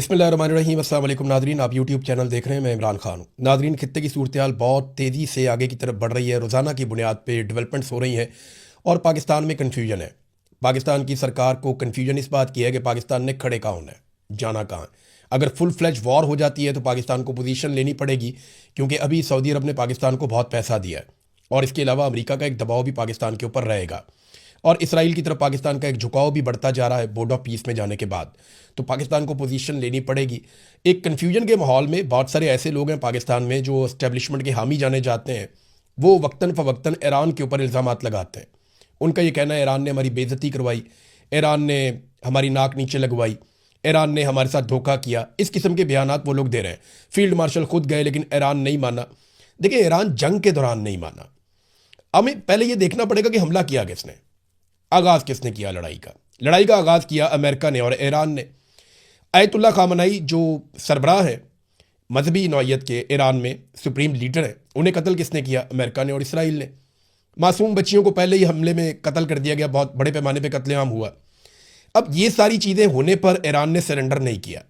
बिस्मिल्लाहिर्रहमानिर्रहीम। अस्सलाम वालेकुम नादरीन, आप यूट्यूब चैनल देख रहे हैं। मैं इमरान खान हूँ। नादरीन, खित्ते की सूरत हाल बहुत तेज़ी से आगे की तरफ बढ़ रही है। रोज़ाना की बुनियाद पर डेवलपमेंट्स हो रही हैं और पाकिस्तान में कन्फ्यूजन है। पाकिस्तान की सरकार को कन्फ्यूजन इस बात की है कि पाकिस्तान ने खड़े कहाँ होना है, जाना कहाँ है। अगर फुल फ्लैज वॉर हो जाती है तो पाकिस्तान को पोजीशन लेनी पड़ेगी, क्योंकि अभी सऊदी अरब ने पाकिस्तान को बहुत पैसा दिया है और इसके अलावा अमेरिका का एक दबाव भी पाकिस्तान के ऊपर रहेगा और इसराइल की तरफ पाकिस्तान का एक झुकाव भी बढ़ता जा रहा है बोर्ड ऑफ पीस में जाने के बाद। तो पाकिस्तान को पोजीशन लेनी पड़ेगी। एक कन्फ्यूजन के माहौल में बहुत सारे ऐसे लोग हैं पाकिस्तान में जो एस्टेब्लिशमेंट के हामी जाने जाते हैं। वो वक्तन फ़वक्तन ईरान के ऊपर इल्ज़ामात लगाते हैं। उनका ये कहना है ईरान ने हमारी बेइज्जती करवाई, ईरान ने हमारी नाक नीचे लगवाई, ईरान ने हमारे साथ धोखा किया। इस किस्म के बयानात वो लोग दे रहे हैं। फील्ड मार्शल खुद गए लेकिन ईरान नहीं माना। देखिए, ईरान जंग के दौरान नहीं माना। हमें पहले ये देखना पड़ेगा कि हमला किया किसने, आगाज़ किसने किया लड़ाई का। लड़ाई का आगाज़ किया अमेरिका ने और ईरान ने। आयतुल्ला खामनाई जो सरबराह है मजहबी नौइयत के, ईरान में सुप्रीम लीडर हैं, उन्हें कत्ल किसने किया? अमेरिका ने और इसराइल ने। मासूम बच्चियों को पहले ही हमले में कत्ल कर दिया गया, बहुत बड़े पैमाने पर कत्लेआम हुआ। अब ये सारी चीज़ें होने पर ईरान ने सरेंडर नहीं किया।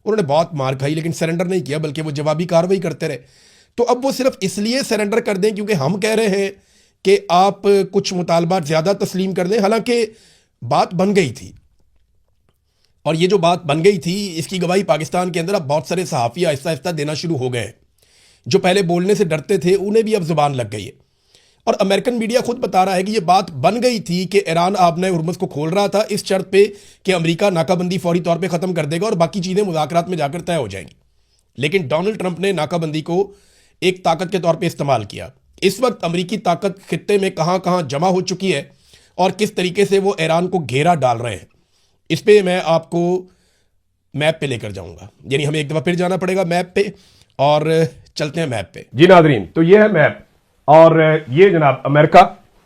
उन्होंने बहुत मार खाई लेकिन सरेंडर नहीं किया, बल्कि वो जवाबी कार्रवाई करते रहे। तो अब वो सिर्फ इसलिए सरेंडर कर दें क्योंकि हम कह रहे हैं कि आप कुछ मुतालबात ज़्यादा तस्लीम कर दें, हालांकि बात बन गई थी। और ये जो बात बन गई थी इसकी गवाही पाकिस्तान के अंदर अब बहुत सारे सहाफ़ी आहिस्ता आहिस्ता देना शुरू हो गए हैं। जो पहले बोलने से डरते थे उन्हें भी अब ज़ुबान लग गई है। और अमेरिकन मीडिया खुद बता रहा है कि ये बात बन गई थी कि ईरान आबना हुर्मुज़ को खोल रहा था इस शर्त पे कि अमेरिका नाकाबंदी फौरी तौर पे ख़त्म कर देगा और बाकी चीज़ें मुज़ाकरात में जाकर तय हो जाएंगी। लेकिन डोनाल्ड ट्रंप ने नाकाबंदी को एक ताकत के तौर पर इस्तेमाल किया। इस वक्त अमेरिकी ताकत खित्ते में कहाँ कहाँ जमा हो चुकी है और किस तरीके से वो ईरान को घेरा डाल रहे हैं, इस पे मैं आपको मैप पे लेकर जाऊंगा। यानी हमें एक दफ़ा फिर जाना पड़ेगा मैप पे और चलते हैं मैप पे। जी नादरीन, तो ये है मैप और ये जनाब अमेरिका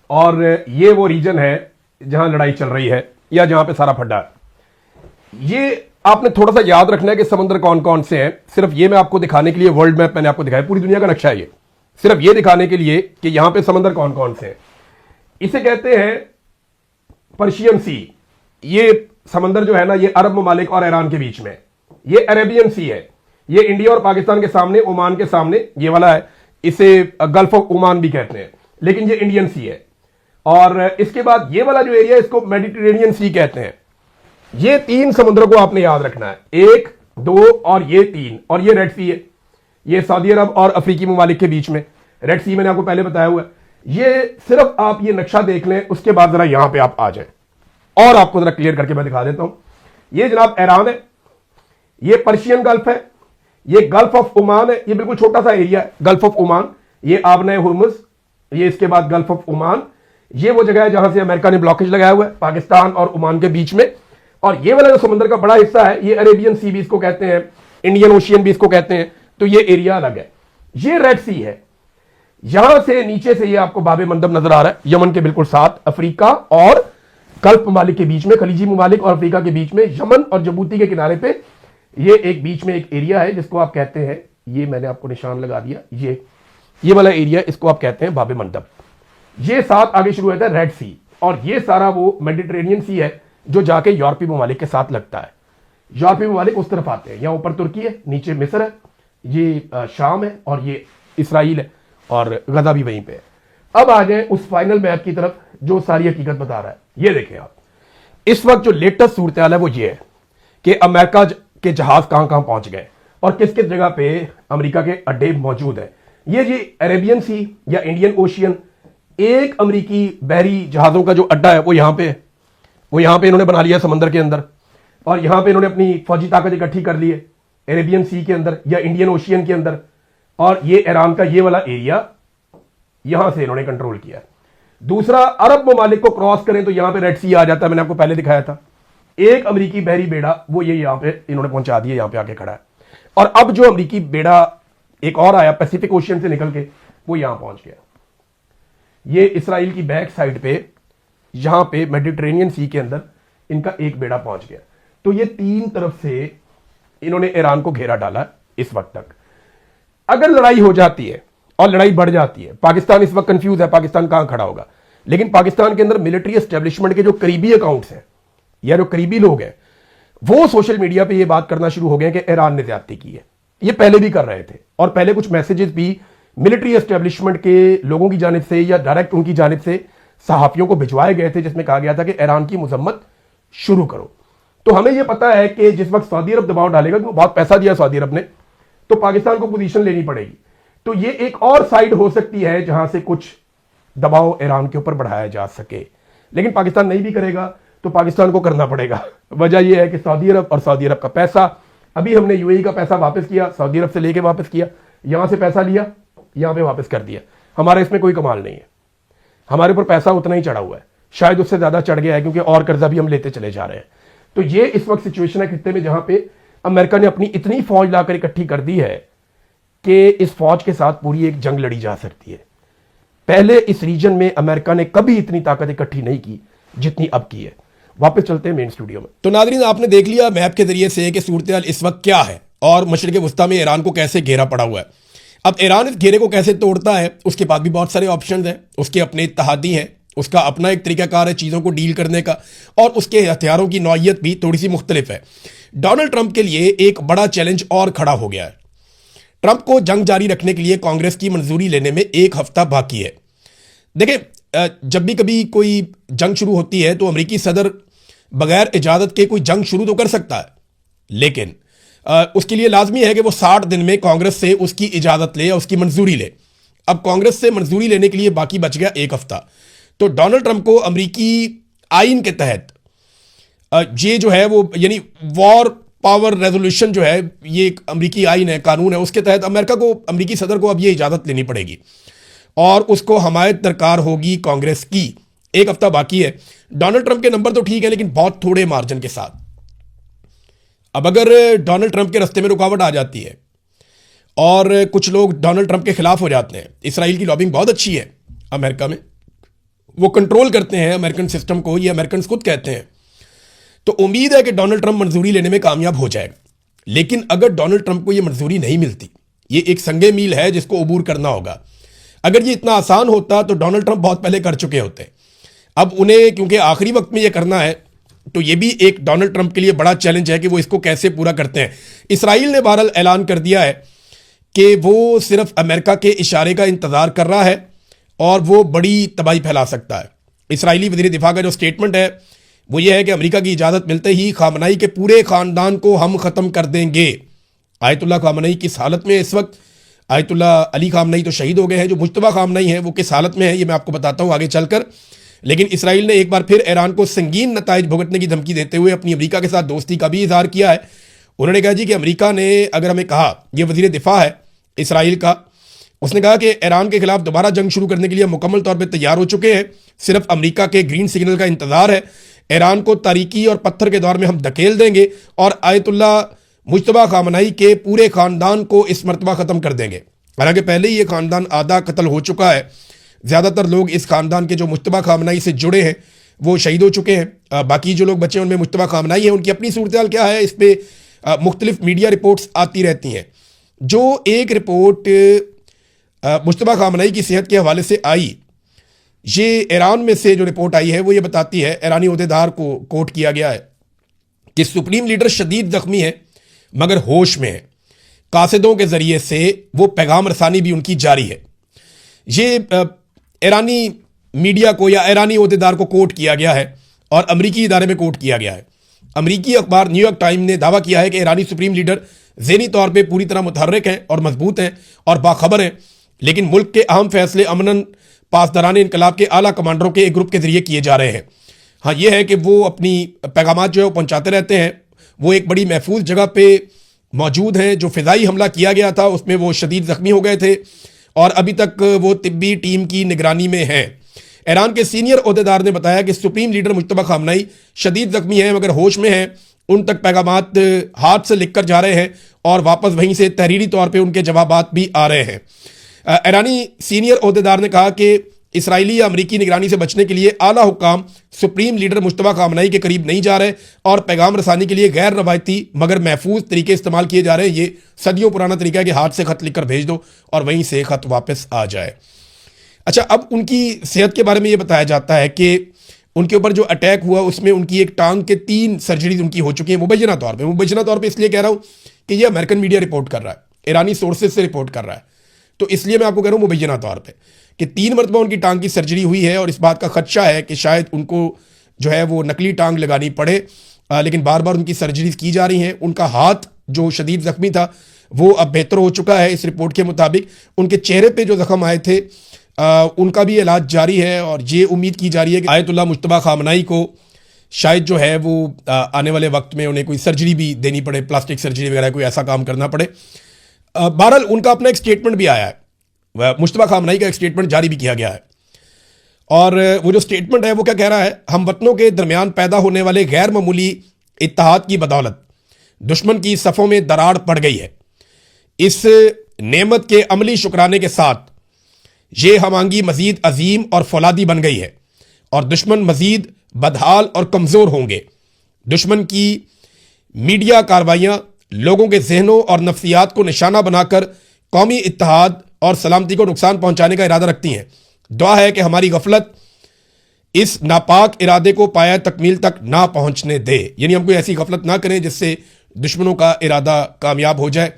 और ये वो रीजन है जहां लड़ाई चल रही है या जहां पे सारा फड्डा है। ये आपने थोड़ा सा याद रखना है कि समंदर कौन कौन से हैं। सिर्फ ये मैं आपको दिखाने के लिए वर्ल्ड मैप मैंने आपको दिखाया, पूरी दुनिया का नक्शा है ये, सिर्फ ये दिखाने के लिए कि यहां पे समंदर कौन कौन से हैं। इसे कहते हैं पर्शियन सी। ये समंदर जो है ना, ये अरब ममालिक और ईरान के बीच में। ये अरेबियन सी है, ये इंडिया और पाकिस्तान के सामने, ओमान के सामने ये वाला है। इसे गल्फ ऑफ ओमान भी कहते हैं, लेकिन ये इंडियन सी है। और इसके बाद ये वाला जो एरिया, इसको मेडिटेरेनियन सी कहते हैं। ये तीन समुद्रों को आपने याद रखना है, 1, 2 और ये 3। और ये रेड सी है, ये सऊदी अरब और अफ्रीकी ममालिक के बीच में रेड सी मैंने आपको पहले बताया हुआ है। ये सिर्फ आप ये नक्शा देख लें, उसके बाद जरा यहां पे आप आ जाएं और आपको जरा क्लियर करके मैं दिखा देता हूं। ये जनाब ईरान है, ये पर्शियन गल्फ है, ये गल्फ ऑफ ओमान है। ये बिल्कुल छोटा सा एरिया है गल्फ ऑफ ओमान। ये आबना हुर्मुज़, ये इसके बाद गल्फ ऑफ ओमान। ये वो जगह है जहां से अमेरिका ने ब्लॉकेज लगाया हुआ है पाकिस्तान और ओमान के बीच में। और ये वाला जो समुद्र का बड़ा हिस्सा है, ये अरेबियन सी भी इसको कहते हैं, इंडियन ओशियन भी इसको कहते हैं। तो ये एरिया अलग है। ये रेड सी है, यहां से नीचे से ये आपको बाबे मंदब नजर आ रहा है, यमन के बिल्कुल साथ, अफ्रीका और गल्फ ममालिक के बीच में, खलीजी ममालिक और अफ्रीका के बीच में, यमन और जबूती के किनारे पे ये एक बीच में एक एरिया है जिसको आप कहते हैं, ये मैंने आपको निशान लगा दिया, ये वाला एरिया, इसको आप कहते हैं बाबे मंदब। ये साथ आगे शुरू होता है रेड सी, और ये सारा वो मेडिटेरेनियन सी है जो जाके यूरोपीय ममालिक के साथ लगता है। यूरोपीय ममालिक उस तरफ आते हैं, यहां ऊपर तुर्की है, नीचे मिस्र है, ये शाम है और ये इसराइल है और गजा भी वहीं पे है। अब आ जाए उस फाइनल मैप की तरफ जो सारी हकीकत बता रहा है। ये देखें आप, इस वक्त जो लेटेस्ट सूरत हाल है वो ये है कि अमेरिका के जहाज कहां कहां पहुंच गए और किस किस जगह पे अमेरिका के अड्डे मौजूद है। ये जी अरेबियन सी या इंडियन ओशियन, एक अमेरिकी बहरी जहाजों का जो अड्डा है वो यहां पे है। वो यहां पे इन्होंने बना लिया समंदर के अंदर, और यहां पे इन्होंने अपनी फौजी ताकत इकट्ठी कर ली है अरेबियन सी के अंदर या इंडियन ओशियन के अंदर। और ये ईरान का ये वाला एरिया यहां से इन्होंने कंट्रोल किया। दूसरा, अरब ममालिक को क्रॉस करें तो यहां पे रेड सी आ जाता है, मैंने आपको पहले दिखाया था। एक अमेरिकी बहरी बेड़ा वो ये यहां पे इन्होंने पहुंचा दिया, यहां पे आके खड़ा है। और अब जो अमेरिकी बेड़ा एक और आया पैसिफिक ओशियन से निकल के, वो यहां पहुंच गया। ये इसराइल की बैक साइड पे, यहां पे मेडिटेरेनियन सी के अंदर इनका एक बेड़ा पहुंच गया। तो ये तीन तरफ से इन्होंने ईरान को घेरा डाला इस वक्त तक। अगर लड़ाई हो जाती है और लड़ाई बढ़ जाती है, पाकिस्तान इस वक्त कंफ्यूज है, पाकिस्तान कहां खड़ा होगा। लेकिन पाकिस्तान के अंदर मिलिट्री एस्टेब्लिशमेंट के जो करीबी अकाउंट्स हैं या जो करीबी लोग हैं, वो सोशल मीडिया पे ये बात करना शुरू हो गए कि ईरान ने ज्यादती की है। ये पहले भी कर रहे थे और पहले कुछ मैसेजेस भी मिलिट्री एस्टेब्लिशमेंट के लोगों की जानिब से या डायरेक्ट उनकी जानिब से सहाफियों को भिजवाए गए थे, जिसमें कहा गया था कि ईरान की मजम्मत शुरू करो। तो हमें यह पता है कि जिस वक्त सऊदी अरब दबाव डालेगा, क्योंकि बहुत पैसा दिया सऊदी अरब ने, तो पाकिस्तान को पोजीशन लेनी पड़ेगी। तो ये एक और साइड हो सकती है जहां से कुछ दबाव ईरान के ऊपर बढ़ाया जा सके, लेकिन पाकिस्तान नहीं भी करेगा तो पाकिस्तान को करना पड़ेगा। वजह यह है कि सऊदी अरब और सऊदी अरब का पैसा, अभी हमने यूएई का पैसा वापस किया, सऊदी अरब से लेके वापस किया, यहां से पैसा लिया, यहां पे वापस कर दिया। हमारा इसमें कोई कमाल नहीं है, हमारे ऊपर पैसा उतना ही चढ़ा हुआ है, शायद उससे ज्यादा चढ़ गया है, क्योंकि और कर्जा भी हम लेते चले जा रहे हैं। तो ये इस वक्त सिचुएशन है खित्ते में जहां पे अमेरिका ने अपनी इतनी फौज लाकर इकट्ठी कर दी है कि इस फौज के साथ पूरी एक जंग लड़ी जा सकती है। पहले इस रीजन में अमेरिका ने कभी इतनी ताकत इकट्ठी नहीं की जितनी अब की है। वापस चलते हैं मेन स्टूडियो में। तो नादरीन, आपने देख लिया मैप के जरिए से कि सूरत इस वक्त क्या है और मशरिक वस्ता में ईरान को कैसे घेरा पड़ा हुआ है। अब ईरान इस घेरे को कैसे तोड़ता है, उसके बाद भी बहुत सारे ऑप्शन हैं, उसके अपने इत्तेहादी हैं, उसका अपना एक तरीकाकार है चीज़ों को डील करने का, और उसके हथियारों की नौइयत भी थोड़ी सी मुख्तलिफ है। डोनाल्ड ट्रंप के लिए एक बड़ा चैलेंज और खड़ा हो गया है। ट्रंप को जंग जारी रखने के लिए कांग्रेस की मंजूरी लेने में एक हफ्ता बाकी है। देखिए, जब भी कभी कोई जंग शुरू होती है तो अमेरिकी सदर बगैर इजाज़त के कोई जंग शुरू तो कर सकता है, लेकिन उसके लिए लाजमी है कि वो 60 दिन में कांग्रेस से उसकी इजाज़त ले या उसकी मंजूरी ले। अब कांग्रेस से मंजूरी लेने के लिए बाकी बच गया एक हफ्ता। तो डोनाल्ड ट्रंप को अमेरिकी आइन के तहत ये जो है वो, यानी वॉर पावर रेजोल्यूशन जो है, ये एक अमेरिकी आइन है, कानून है, उसके तहत अमेरिका को, अमेरिकी सदर को अब ये इजाज़त लेनी पड़ेगी और उसको हमायत दरकार होगी कांग्रेस की। एक हफ्ता बाकी है। डोनाल्ड ट्रंप के नंबर तो ठीक है, लेकिन बहुत थोड़े मार्जिन के साथ। अब अगर डोनाल्ड ट्रंप के रास्ते में रुकावट आ जाती है और कुछ लोग डोनाल्ड ट्रंप के खिलाफ हो जाते हैं, इसराइल की लॉबिंग बहुत अच्छी है अमेरिका में, वो कंट्रोल करते हैं अमेरिकन सिस्टम को, ये अमेरिकन खुद कहते हैं, तो उम्मीद है कि डोनाल्ड ट्रंप मंजूरी लेने में कामयाब हो जाएगा। लेकिन अगर डोनाल्ड ट्रंप को यह मंजूरी नहीं मिलती, ये एक संगे मील है जिसको अबूर करना होगा। अगर ये इतना आसान होता तो डोनाल्ड ट्रंप बहुत पहले कर चुके होते। अब उन्हें क्योंकि आखिरी वक्त में यह करना है, तो ये भी एक डोनाल्ड ट्रंप के लिए बड़ा चैलेंज है कि वो इसको कैसे पूरा करते हैं। इसराइल ने बहरहाल ऐलान कर दिया है कि वो सिर्फ अमेरिका के इशारे का इंतजार कर रहा है और वो बड़ी तबाही फैला सकता है। इसराइली वज़ीर दिफा का जो स्टेटमेंट है वो ये है कि अमेरिका की इजाज़त मिलते ही खामनई के पूरे ख़ानदान को हम ख़त्म कर देंगे। आयतुल्लाह खामनई किस हालत में इस वक्त, आयतुल्लाह अली खामनई तो शहीद हो गए हैं, जो मुज्तबा खामनई है वो किस हालत में है ये मैं आपको बताता हूँ आगे चलकर। लेकिन इसराइल ने एक बार फिर ईरान को संगीन नताइज भुगतने की धमकी देते हुए अपनी अमेरिका के साथ दोस्ती का भी इजहार किया है। उन्होंने कहा जी कि अमेरिका ने अगर हमें कहा, ये वज़ीर दिफा है इसराइल का, उसने कहा कि ईरान के खिलाफ दोबारा जंग शुरू करने के लिए मुकम्मल तौर पर तैयार हो चुके हैं, सिर्फ अमेरिका के ग्रीन सिग्नल का इंतजार है। ईरान को तारीकी और पत्थर के दौर में हम धकेल देंगे और आयतुल्लाह मुज्तबा खामनई के पूरे ख़ानदान को इस मरतबा ख़त्म कर देंगे। हालांकि पहले ही ये ख़ानदान आधा कत्ल हो चुका है। ज़्यादातर लोग इस ख़ानदान के जो मुज्तबा खामनई से जुड़े हैं वो शहीद हो चुके हैं। बाकी जो लोग बचे हैं उनमें मुज्तबा खामनई है। उनकी अपनी सूरत क्या है, इस पर मुख्तलिफ मीडिया रिपोर्ट्स आती रहती हैं। जो एक रिपोर्ट मुज्तबा खामनई की सेहत के हवाले से आई, ये ईरान में से जो रिपोर्ट आई है वो ये बताती है, ईरानी ओहदेदार को कोट किया गया है कि सुप्रीम लीडर शदीद जख्मी है मगर होश में है। कासिदों के ज़रिए से वो पैगाम रसानी भी उनकी जारी है। ये ईरानी मीडिया को या ईरानी ओहदेदार को कोट किया गया है और अमरीकी इदारे में कोट किया गया है। अमरीकी अखबार न्यूयॉर्क टाइम ने दावा किया है कि ईरानी सुप्रीम लीडर ज़हनी तौर पर पूरी तरह मुतहर्रिक हैं और मजबूत हैं और बाखबर हैं, लेकिन मुल्क के अहम फैसले अमनन पासदारान इनकलाब के आला कमांडरों के एक ग्रुप के जरिए किए जा रहे हैं। हाँ, ये है कि वो अपनी पैगामात जो है वो पहुँचाते रहते हैं। वो एक बड़ी महफूज जगह पे मौजूद हैं। जो फ़िज़ाई हमला किया गया था उसमें वो शदीद ज़ख्मी हो गए थे और अभी तक वो तिब्बी टीम की निगरानी में हैं। ईरान के सीनियर ओहदेदार ने बताया कि सुप्रीम लीडर मुज्तबा खामनई शदीद ज़ख्मी हैं मगर होश में हैं। उन तक पैगामात हाथ से लिख कर जा रहे हैं और वापस वहीं से तहरीरी तौर पर उनके जवाबात भी आ रहे हैं। ईरानी सीनियर ओहदेदार ने कहा कि इसराइली या अमरीकी निगरानी से बचने के लिए आला हुक्काम सुप्रीम लीडर मुज्तबा खामनई के करीब नहीं जा रहे और पैगाम रसानी के लिए गैर रवायती मगर महफूज तरीके इस्तेमाल किए जा रहे हैं। ये सदियों पुराना तरीका है कि हाथ से खत लिखकर भेज दो और वहीं से खत वापस आ जाए। अच्छा, अब उनकी सेहत के बारे में ये बताया जाता है कि उनके ऊपर जो अटैक हुआ उसमें उनकी एक टांग के 3 सर्जरीज उनकी हो चुकी हैं मुबैना तौर पे इसलिए कह रहा हूं कि ये अमेरिकन मीडिया रिपोर्ट कर रहा है, ईरानी सोर्सेज से रिपोर्ट कर रहा है, तो इसलिए मैं आपको कह रहा हूं मुबैना तौर पे कि 3 मरतबा उनकी टांग की सर्जरी हुई है और इस बात का खदशा है कि शायद उनको जो है वो नकली टांग लगानी पड़े, लेकिन बार बार उनकी सर्जरीज की जा रही हैं। उनका हाथ जो शदीद जख्मी था वो अब बेहतर हो चुका है इस रिपोर्ट के मुताबिक। उनके चेहरे पे जो जख्म आए थे उनका भी इलाज जारी है और ये उम्मीद की जा रही है कि आयतुल्लाह मुज्तबा खामनाई को शायद जो है वो आने वाले वक्त में उन्हें कोई सर्जरी भी देनी पड़े, प्लास्टिक सर्जरी वगैरह कोई ऐसा काम करना पड़े। बहरहाल उनका अपना एक स्टेटमेंट भी आया है, मुज्तबा खामनाई का एक स्टेटमेंट जारी भी किया गया है और वो जो स्टेटमेंट है वो क्या कह रहा है, हम वतनों के दरमियान पैदा होने वाले गैर मामूली इत्तेहाद की बदौलत दुश्मन की सफ़ों में दरार पड़ गई है। इस नेमत के अमली शुक्राने के साथ ये हमांगी मजीद अजीम और फौलादी बन गई है और दुश्मन मजीद बदहाल और कमज़ोर होंगे। दुश्मन की मीडिया कार्रवाइयाँ लोगों के जहनों और नफ्सियात को निशाना बनाकर कौमी इत्तेहाद और सलामती को नुकसान पहुंचाने का इरादा रखती हैं। दुआ है कि हमारी गफलत इस नापाक इरादे को पाया तकमील तक ना पहुंचने दे, यानी हम कोई ऐसी गफलत ना करें जिससे दुश्मनों का इरादा कामयाब हो जाए।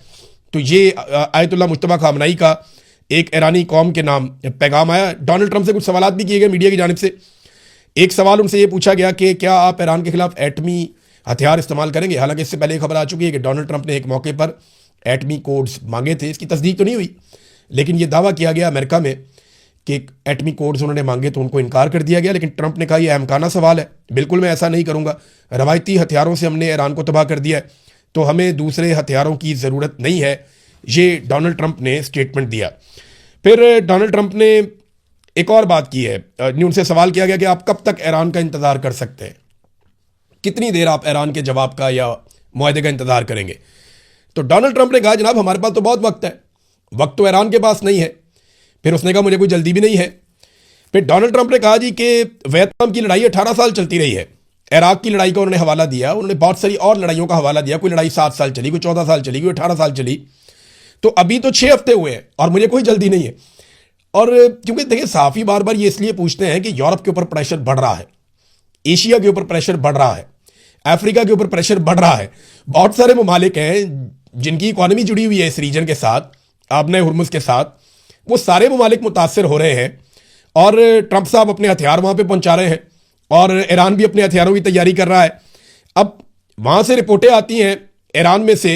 तो ये आयतुल्लाह मुज्तबा खामनाई का एक ईरानी कौम के नाम पैगाम आया। डोनाल्ड ट्रंप से कुछ सवाल भी किए गए मीडिया की जानिब से। एक सवाल उनसे ये पूछा गया कि क्या आप ईरान के खिलाफ एटमी हथियार इस्तेमाल करेंगे। हालांकि इससे पहले खबर आ चुकी है कि डोनाल्ड ट्रंप ने एक मौके पर एटमी कोड्स मांगे थे, इसकी तस्दीक तो नहीं हुई, लेकिन यह दावा किया गया अमेरिका में कि एटमी कोड्स उन्होंने मांगे तो उनको इनकार कर दिया गया। लेकिन ट्रंप ने कहा यह अहमकाना सवाल है, बिल्कुल मैं ऐसा नहीं करूंगा, रवायती हथियारों से हमने ईरान को तबाह कर दिया है तो हमें दूसरे हथियारों की ज़रूरत नहीं है, ये डोनाल्ड ट्रंप ने स्टेटमेंट दिया। फिर डोनाल्ड ट्रंप ने एक और बात की है, उनसे सवाल किया गया कि आप कब तक ईरान का इंतज़ार कर सकते हैं, कितनी देर आप ईरान के जवाब का या मुआहदे का इंतज़ार करेंगे। तो डोनाल्ड ट्रंप ने कहा जनाब हमारे पास तो बहुत वक्त है, वक्त तो ईरान के पास नहीं है। फिर उसने कहा मुझे कोई जल्दी भी नहीं है। फिर डोनाल्ड ट्रंप ने कहा जी कि वियतनाम की लड़ाई 18 साल चलती रही है, इराक की लड़ाई का उन्होंने हवाला दिया, उन्होंने बहुत सारी और लड़ाइयों का हवाला दिया, कोई लड़ाई 7 साल चली, कोई 14 साल चली, कोई 18 साल चली, तो अभी तो 6 हफ्ते हुए हैं और मुझे कोई जल्दी नहीं है। और क्योंकि देखिए सहाफ़ी बार बार ये इसलिए पूछते हैं कि यूरोप के ऊपर प्रेशर बढ़ रहा है, एशिया के ऊपर प्रेशर बढ़ रहा है, अफ्रीका के ऊपर प्रेशर बढ़ रहा है। बहुत सारे ममालिक हैं जिनकी इकॉनमी जुड़ी हुई है इस रीजन के साथ, आबने हुर्मुज़ के साथ, वो सारे ममालिक मुतासर हो रहे हैं और ट्रंप साहब अपने हथियार वहाँ पे पहुँचा रहे हैं और ईरान भी अपने हथियारों की तैयारी कर रहा है। अब वहाँ से रिपोर्टें आती हैं ईरान में से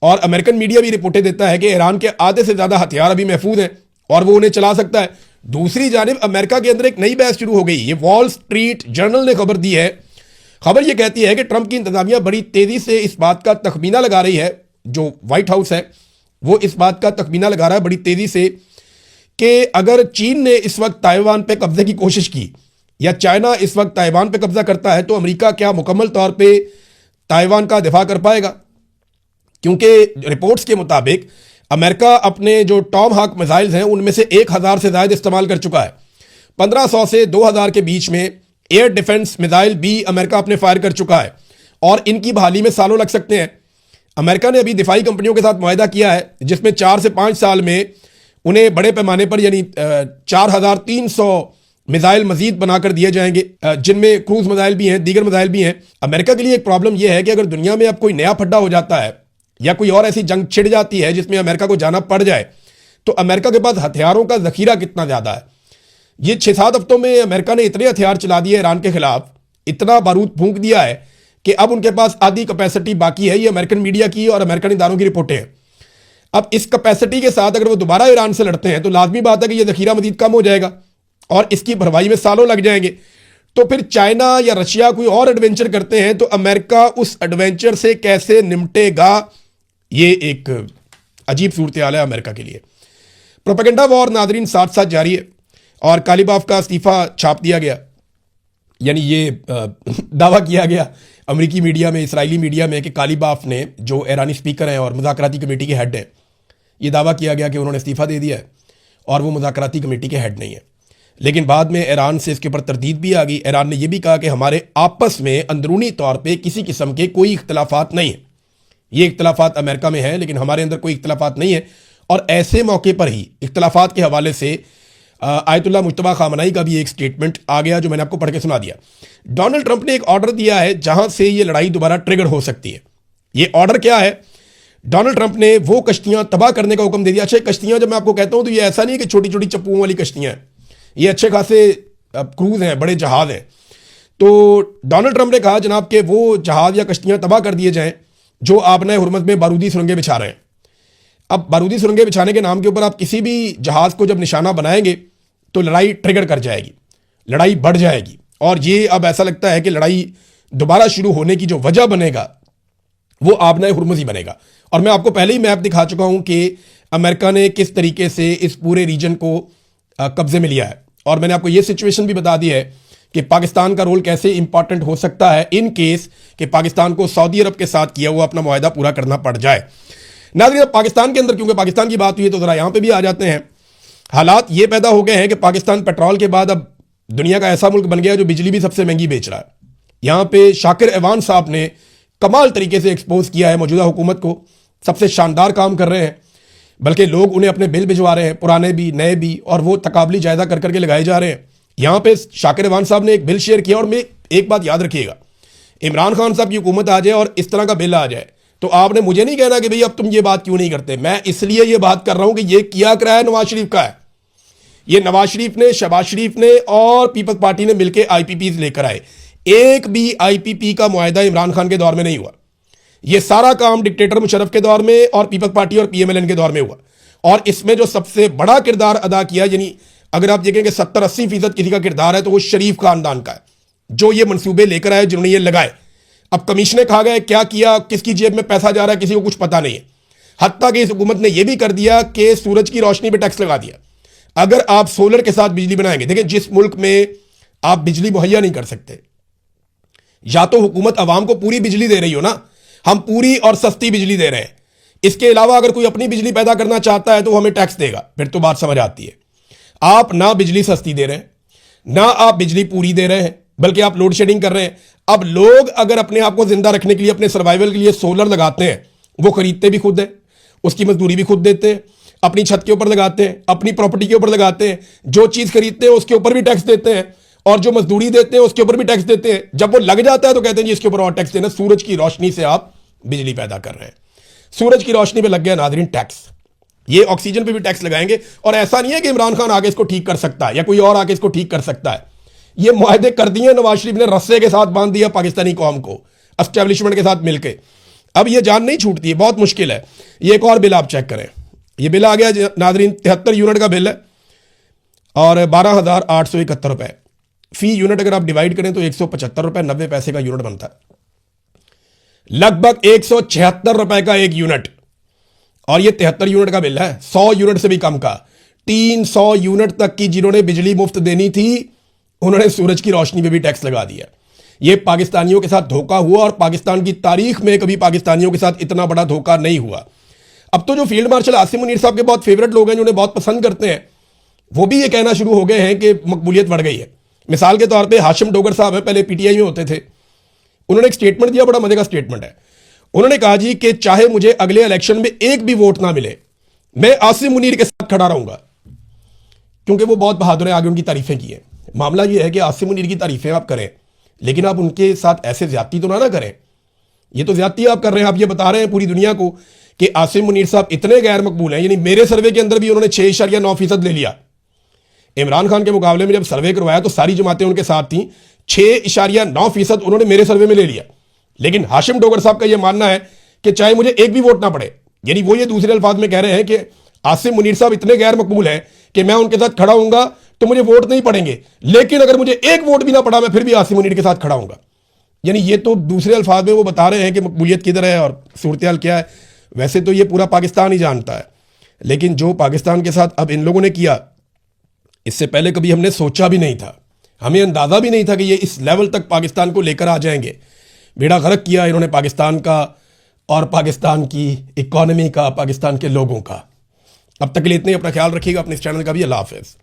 और अमेरिकन मीडिया भी रिपोर्टें देता है कि ईरान के आधे से ज़्यादा हथियार अभी महफूज हैं और वो उन्हें चला सकता है। दूसरी जानिब अमेरिका के अंदर एक नई बहस शुरू हो गई। ये वॉल स्ट्रीट जर्नल ने खबर दी है। खबर ये कहती है कि ट्रंप की इंतजामिया बड़ी तेज़ी से इस बात का तखमीना लगा रही है, जो व्हाइट हाउस है वो इस बात का तखमीना लगा रहा है बड़ी तेज़ी से कि अगर चीन ने इस वक्त ताइवान पे कब्जे की कोशिश की या चाइना इस वक्त ताइवान पे कब्जा करता है तो अमेरिका क्या मुकम्मल तौर पे ताइवान का दिफा कर पाएगा। क्योंकि रिपोर्ट्स के मुताबिक अमेरिका अपने जो टॉम हाक मिसाइल्स हैं उनमें से 1000 से ज़्यादा इस्तेमाल कर चुका है। 1500 से 2000 के बीच में एयर डिफेंस मिसाइल भी अमेरिका अपने फायर कर चुका है और इनकी बहाली में सालों लग सकते हैं। अमेरिका ने अभी दिफाई कंपनियों के साथ मुआहदा किया है जिसमें 4 से 5 साल में उन्हें बड़े पैमाने पर यानी 4300 मिसाइल मजीद बनाकर दिए जाएंगे, जिनमें क्रूज मिसाइल भी हैं, दीगर मिसाइल भी हैं। अमेरिका के लिए एक प्रॉब्लम यह है कि अगर दुनिया में अब कोई नया फड्डा हो जाता है या कोई और ऐसी जंग छिड़ जाती है जिसमें अमेरिका को जाना पड़ जाए तो अमेरिका के पास हथियारों का जखीरा कितना ज़्यादा है। ये 6-7 हफ्तों में अमेरिका ने इतने हथियार चला दिए ईरान के खिलाफ, इतना बारूद फूंक दिया है कि अब उनके पास आधी कैपेसिटी बाकी है। ये अमेरिकन मीडिया की और अमेरिकन इदारों की रिपोर्टें हैं। अब इस कैपेसिटी के साथ अगर वो दोबारा ईरान से लड़ते हैं तो लाजमी बात है कि ये जखीरा मजीद कम हो जाएगा और इसकी भरवाई में सालों लग जाएंगे। तो फिर चाइना या रशिया कोई और एडवेंचर करते हैं तो अमेरिका उस एडवेंचर से कैसे निपटेगा, ये एक अजीब सूरत हाल है अमेरिका के लिए। प्रोपेगेंडा वॉर नाजरीन साथ साथ जारी है और कालीबाफ का इस्तीफा छाप दिया गया, यानी ये दावा किया गया अमेरिकी मीडिया में, इसराइली मीडिया में कि कालीबाफ ने, जो ईरानी स्पीकर हैं और मुज़ाकराती कमेटी के हेड हैं, ये दावा किया गया कि उन्होंने इस्तीफ़ा दे दिया है और वो मुज़ाकराती कमेटी के हेड नहीं है। लेकिन बाद में ईरान से इसके ऊपर तरदीद भी आ गई। ईरान ने यह भी कहा कि हमारे आपस में अंदरूनी तौर पर किसी किस्म के कोई इख्तलाफात नहीं है। ये इख्तलाफात अमेरिका में है लेकिन हमारे अंदर कोई इख्तलाफात नहीं है और ऐसे मौके पर ही इख्तलाफात के हवाले से आयतुल्ला मुज्तबा खामनाई का भी एक स्टेटमेंट आ गया जो मैंने आपको पढ़ के सुना दिया। डोनाल्ड ट्रंप ने एक ऑर्डर दिया है जहां से ये लड़ाई दोबारा ट्रिगर हो सकती है। ये ऑर्डर क्या है? डोनाल्ड ट्रंप ने वो कश्तियां तबाह करने का हुक्म दे दिया। अच्छा, कश्तियां जब मैं आपको कहता हूं तो ये ऐसा नहीं है कि छोटी छोटी चप्पुओं वाली कश्तियां हैं, ये अच्छे खासे क्रूज हैं, बड़े जहाज हैं। तो डोनाल्ड ट्रंप ने कहा जनाब कि वो जहाज या कश्तियां तबाह कर दिए जाएं जो आपने हुर्मुज़ में बारूदी सुरंगें बिछा रहे हैं। अब बारूदी सुरंगें बिछाने के नाम के ऊपर आप किसी भी जहाज को जब निशाना बनाएंगे तो लड़ाई ट्रिगर कर जाएगी, लड़ाई बढ़ जाएगी। और ये अब ऐसा लगता है कि लड़ाई दोबारा शुरू होने की जो वजह बनेगा वो आपने हुर्मुज़ ही बनेगा। और मैं आपको पहले ही मैप दिखा चुका हूं कि अमेरिका ने किस तरीके से इस पूरे रीजन को कब्जे में लिया है। और मैंने आपको ये सिचुएशन भी बता दी है कि पाकिस्तान का रोल कैसे इंपॉर्टेंट हो सकता है इन केस कि पाकिस्तान को सऊदी अरब के साथ किया हुआ अपना मुआहदा पूरा करना पड़ जाए। नाज़रीन, अब पाकिस्तान के अंदर क्योंकि पाकिस्तान की बात हुई है तो जरा यहां पे भी आ जाते हैं। हालात ये पैदा हो गए हैं कि पाकिस्तान पेट्रोल के बाद अब दुनिया का ऐसा मुल्क बन गया है जो बिजली भी सबसे महंगी बेच रहा है। यहां पे शाकिर एवान साहब ने कमाल तरीके से एक्सपोज किया है मौजूदा हुकूमत को, सबसे शानदार काम कर रहे हैं, बल्कि लोग उन्हें अपने बिल भिजवा रहे हैं, पुराने भी नए भी, और वो तकाबली जायदा कर करके लगाए जा रहे हैं। यहां पे शाकिर एवान साहब ने एक बिल शेयर किया। और मैं एक बात याद रखिएगा, इमरान खान साहब की हुकूमत आ जाए और इस तरह का बिल आ जाए तो आपने मुझे नहीं कहना कि भाई अब तुम ये बात क्यों नहीं करते। मैं इसलिए ये बात कर रहा हूं कि ये किया कराया नवाज शरीफ का है। ये नवाज शरीफ ने, शहबाज शरीफ ने और पीपल्स पार्टी ने मिलकर आईपीपी लेकर आए। एक भी आईपीपी का मुआहदा इमरान खान के दौर में नहीं हुआ। यह सारा काम डिक्टेटर मुशर्रफ के दौर में और पीपल्स पार्टी और पीएमएलएन के दौर में हुआ। और इसमें जो सबसे बड़ा किरदार अदा किया, यानी अगर आप देखेंगे 70-80% किसी का किरदार है तो वो शरीफ खानदान का है, जो ये मंसूबे लेकर आए, जिन्होंने ये लगाए। अब कमीशने खा गए, क्या किया, किसकी जेब में पैसा जा रहा है, किसी को कुछ पता नहीं है। हत्ता कि इस हुकूमत ने यह भी कर दिया कि सूरज की रोशनी पर टैक्स लगा दिया। अगर आप सोलर के साथ बिजली बनाएंगे, देखें जिस मुल्क में आप बिजली मुहैया नहीं कर सकते, या तो हुकूमत अवाम को पूरी बिजली दे रही हो ना, हम पूरी और सस्ती बिजली दे रहे हैं, इसके अलावा अगर कोई अपनी बिजली पैदा करना चाहता है तो वो हमें टैक्स देगा, फिर तो बात समझ आती है। आप ना बिजली सस्ती दे रहे हैं, ना आप बिजली पूरी दे रहे हैं, बल्कि आप लोड शेडिंग कर रहे हैं। अब लोग अगर अपने आप को जिंदा रखने के लिए, अपने सर्वाइवल के लिए सोलर लगाते हैं, वो खरीदते भी खुद हैं, उसकी मजदूरी भी खुद देते हैं, अपनी छत के ऊपर लगाते हैं, अपनी प्रॉपर्टी के ऊपर लगाते हैं, जो चीज खरीदते हैं उसके ऊपर भी टैक्स देते हैं, और जो मजदूरी देते हैं उसके ऊपर भी टैक्स देते हैं। जब वो लग जाता है तो कहते हैं जी इसके ऊपर और टैक्स देना। सूरज की रोशनी से आप बिजली पैदा कर रहे हैं, सूरज की रोशनी पे लग गया नाज़रीन टैक्स। ये ऑक्सीजन पे भी टैक्स लगाएंगे। और ऐसा नहीं है कि इमरान खान आगे इसको ठीक कर सकता है या कोई और आगे इसको ठीक कर सकता है। ये मुआहदे कर दिए नवाज शरीफ ने, रस्से के साथ बांध दिया पाकिस्तानी कौम को एस्टेब्लिशमेंट के साथ मिलकर। अब ये जान नहीं छूटती है, बहुत मुश्किल है। ये एक और बिल आप चेक करें, ये बिल आ गया नाज़रीन, 73 यूनिट का बिल है और 12,871 रुपए फी यूनिट। अगर आप डिवाइड करें तो 175 रुपए 90 पैसे का यूनिट बनता है, लगभग 176 रुपए का एक यूनिट। और ये 73 यूनिट का बिल है, 100 यूनिट से भी कम का। 300 यूनिट तक की जिन्होंने बिजली मुफ्त देनी थी, उन्होंने सूरज की रोशनी पे भी टैक्स लगा दिया। ये पाकिस्तानियों के साथ धोखा हुआ और पाकिस्तान की तारीख में कभी पाकिस्तानियों के साथ इतना बड़ा धोखा नहीं हुआ। अब तो जो फील्ड मार्शल आसिम मुनीर साहब के बहुत फेवरेट लोग हैं, जिन्हें बहुत पसंद करते हैं, वो भी ये कहना शुरू हो गए हैं कि मकबूलियत बढ़ गई है। मिसाल के तौर पे हाशिम डोगर साहब है, पहले पीटीआई में होते थे, उन्होंने एक स्टेटमेंट दिया, बड़ा मजे का स्टेटमेंट है। उन्होंने कहा जी कि चाहे मुझे अगले इलेक्शन में एक भी वोट ना मिले, मैं आसिम मुनीर के साथ खड़ा रहूंगा, क्योंकि वो बहुत बहादुर है, आगे उनकी तारीफें की है। मामला ये है कि आसिम मुनीर की तारीफें आप करें, लेकिन आप उनके साथ ऐसे ज्यादती तो ना करें। ये तो ज्यादती आप कर रहे हैं। आप ये बता रहे हैं पूरी दुनिया को कि आसिम मुनीर साहब इतने गैर मकबूल हैं, यानी मेरे सर्वे के अंदर भी उन्होंने 6.9% ले लिया। इमरान खान के मुकाबले में जब सर्वे करवाया तो सारी जमातें उनके साथ थी, 6.9% उन्होंने मेरे सर्वे में ले लिया। लेकिन हाशिम डोगर साहब का यह मानना है कि चाहे मुझे एक भी वोट ना पड़े, यानी वो ये दूसरे अल्फाज में कह रहे हैं कि आसिम मुनीर साहब इतने गैर मकबूल हैं कि मैं उनके साथ खड़ा हूंगा तो मुझे वोट नहीं पड़ेंगे, लेकिन अगर मुझे एक वोट भी ना पड़ा मैं फिर भी आसिम मुनीर के साथ खड़ा हूंगा। यानी ये तो दूसरे अल्फाज में वो बता रहे हैं कि मकबूलियत किधर है और सूरत क्या है। वैसे तो ये पूरा पाकिस्तान ही जानता है, लेकिन जो पाकिस्तान के साथ अब इन लोगों ने किया, इससे पहले कभी हमने सोचा भी नहीं था, हमें अंदाजा भी नहीं था कि ये इस लेवल तक पाकिस्तान को लेकर आ जाएंगे। बेड़ा गर्क किया इन्होंने पाकिस्तान का और पाकिस्तान की इकॉनमी का, पाकिस्तान के लोगों का। अब तक के लिए इतने, अपना ख्याल रखिएगा, अपने इस चैनल का भी। अल्लाह हाफिज़।